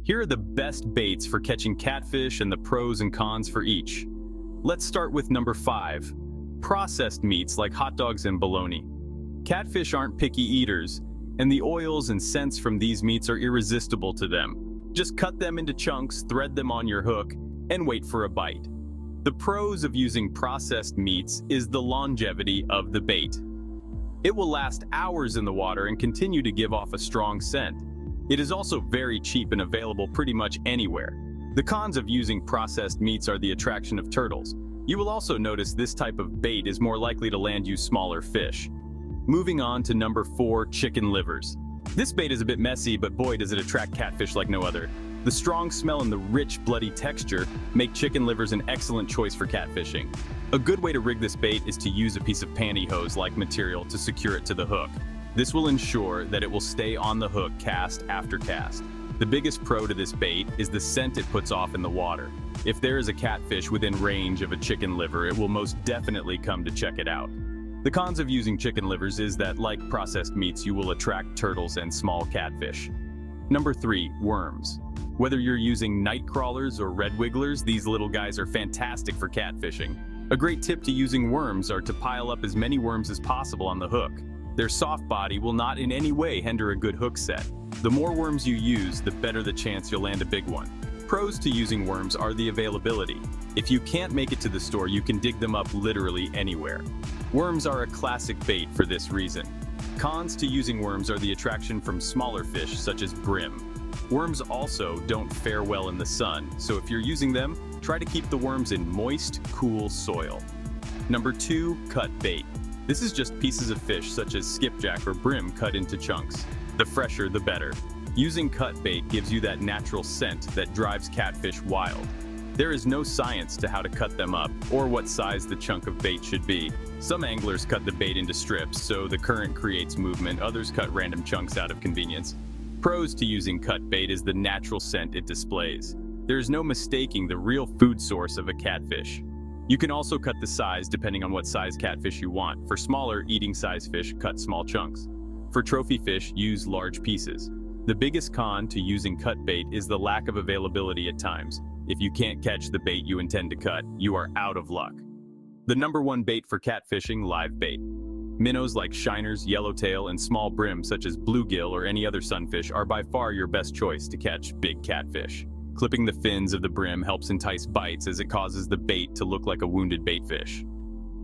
Here are the best baits for catching catfish and the pros and cons for each. Let's start with number 5. Processed meats like hot dogs and bologna. Catfish aren't picky eaters, and the oils and scents from these meats are irresistible to them. Just cut them into chunks, thread them on your hook, and wait for a bite. The pros of using processed meats is the longevity of the bait. It will last hours in the water and continue to give off a strong scent. It is also very cheap and available pretty much anywhere. The cons of using processed meats are the attraction of turtles. You will also notice this type of bait is more likely to land you smaller fish. Moving on to number 4, chicken livers. This bait is a bit messy, but boy does it attract catfish like no other. The strong smell and the rich, bloody texture make chicken livers an excellent choice for catfishing. A good way to rig this bait is to use a piece of pantyhose-like material to secure it to the hook. This will ensure that it will stay on the hook cast after cast. The biggest pro to this bait is the scent it puts off in the water. If there is a catfish within range of a chicken liver, it will most definitely come to check it out. The cons of using chicken livers is that, like processed meats, you will attract turtles and small catfish. Number 3, worms. Whether you're using night crawlers or red wigglers, these little guys are fantastic for catfishing. A great tip to using worms are to pile up as many worms as possible on the hook. Their soft body will not in any way hinder a good hook set. The more worms you use, the better the chance you'll land a big one. Pros to using worms are the availability. If you can't make it to the store, you can dig them up literally anywhere. Worms are a classic bait for this reason. Cons to using worms are the attraction from smaller fish, such as brim. Worms also don't fare well in the sun, so if you're using them, try to keep the worms in moist, cool soil. Number 2, cut bait. This is just pieces of fish such as skipjack or brim cut into chunks. The fresher, the better. Using cut bait gives you that natural scent that drives catfish wild. There is no science to how to cut them up or what size the chunk of bait should be. Some anglers cut the bait into strips so the current creates movement, others cut random chunks out of convenience. Pros to using cut bait is the natural scent it displays. There is no mistaking the real food source of a catfish. You can also cut the size depending on what size catfish you want. For smaller, eating size fish, cut small chunks. For trophy fish, use large pieces. The biggest con to using cut bait is the lack of availability at times. If you can't catch the bait you intend to cut, you are out of luck. The number 1 bait for catfishing, live bait. Minnows like shiners, yellowtail, and small brim such as bluegill or any other sunfish are by far your best choice to catch big catfish. Clipping the fins of the brim helps entice bites as it causes the bait to look like a wounded baitfish.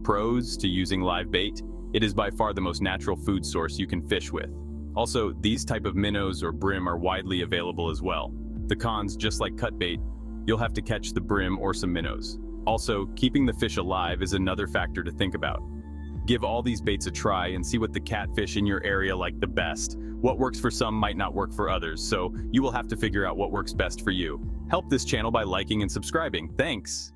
Pros to using live bait: it is by far the most natural food source you can fish with. Also, these type of minnows or brim are widely available as well. The cons, just like cut bait, you'll have to catch the brim or some minnows. Also, keeping the fish alive is another factor to think about. Give all these baits a try and see what the catfish in your area like the best. What works for some might not work for others, so you will have to figure out what works best for you. Help this channel by liking and subscribing. Thanks!